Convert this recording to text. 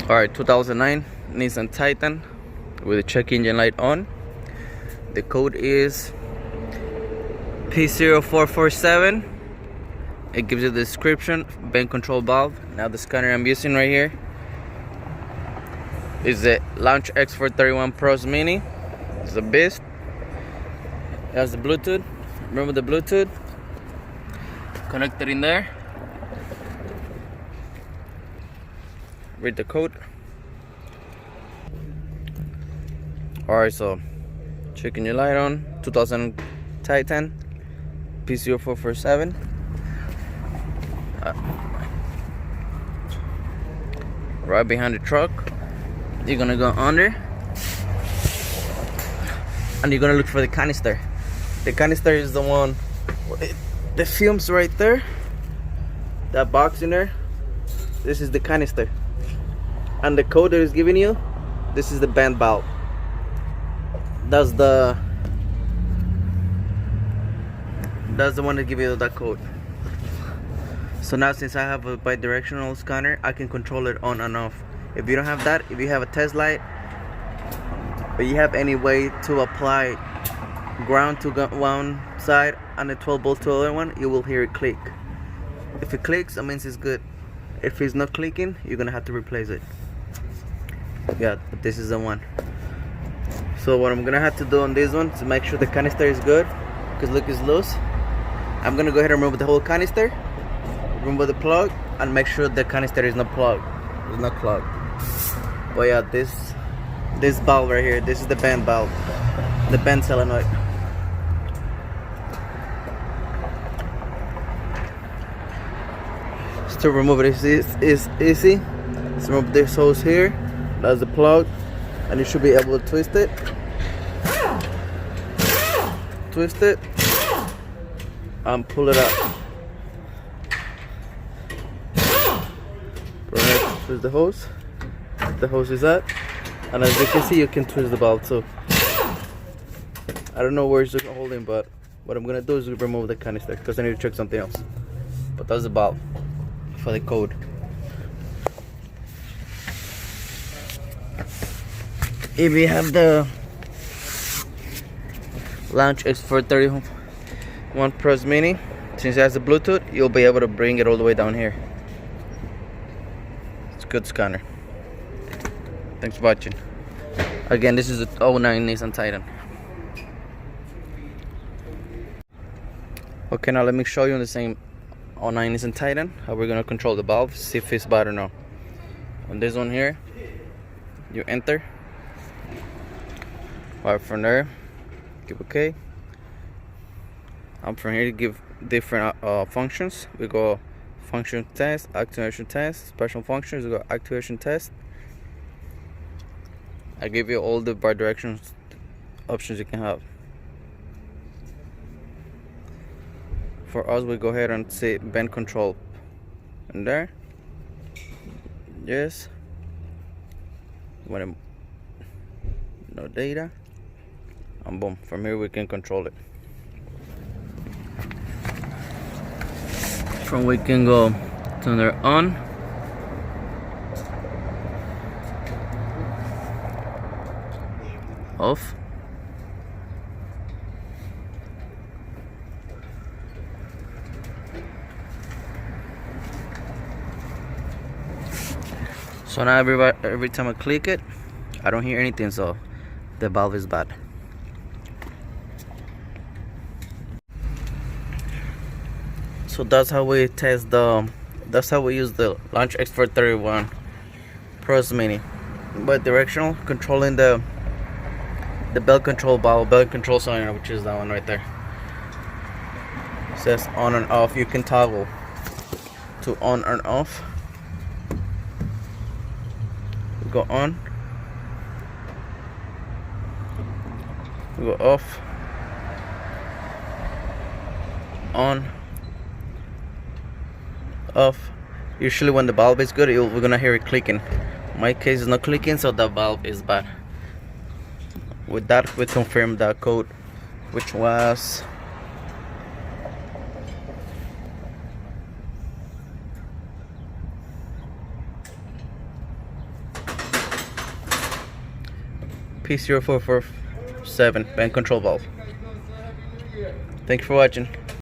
Alright, 2009 Nissan Titan with the check engine light on. The code is p0447. It gives you the description, bend control valve. Now the scanner I'm using right here is the Launch X-431 Pros Mini. It's a beast. It has the Bluetooth. Remember the Bluetooth? Connected in there. Read the code. Alright, so checking your light on. 2000 Titan p0447. Right behind the truck. You're gonna go under and you're gonna look for the canister. The canister is the one, the fumes right there, that box in there. This is the canister, and the code that is giving you, this is the band valve. That's the one that gives you that code. So now, since I have a bi-directional scanner, I can control it on and off. If you don't have that, if you have a test light, or you have any way to apply ground to one side and a 12 volt to the other one, you will hear it click. If it clicks, that means it's good. If it's not clicking, you're gonna have to replace it. Yeah, but this is the one. So what I'm gonna have to do on this one to make sure the canister is good, because look, it's loose. I'm gonna go ahead and remove the whole canister, remove the plug, and make sure the canister is not plugged. It's not clogged. But yeah, this valve right here, this is the band valve, the band solenoid. To remove it is easy. Let's remove this hose here. That's the plug, and you should be able to twist it. Twist it and pull it out. Twist the hose. The hose is that, and as you can see, you can twist the valve too. I don't know where it's holding, but what I'm gonna do is remove the canister because I need to check something else. But that's the valve for the code. If you have the Launch X-431 Pros Mini, since it has the Bluetooth, you'll be able to bring it all the way down here. It's a good scanner. Thanks for watching. Again, this is a 09 Nissan Titan. Okay, now let me show you on the same 09 Nissan Titan how we're gonna control the valve, see if it's bad or no. On this one here, you enter. Right from there, give OK. And from here, you give different functions. We go function test, activation test, special functions. We go activation test. I give you all the bi-directional options you can have. For us, we go ahead and say bend control. And there, yes. No data. And boom, from here we can control it. From we can go turn it on, off, so now every time I click it, I don't hear anything, so the valve is bad. So that's how we test that's how we use the Launch X-431 Pros Mini. Bi-directional, controlling the belt control valve, belt control solenoid, which is that one right there. It says on and off. You can toggle to on and off. We go on, we go off, on, off. Usually when the valve is good, we're gonna hear it clicking. In my case, it's not clicking, so the valve is bad. With that, we confirm that code, which was p0447 band control valve. Thank you for watching.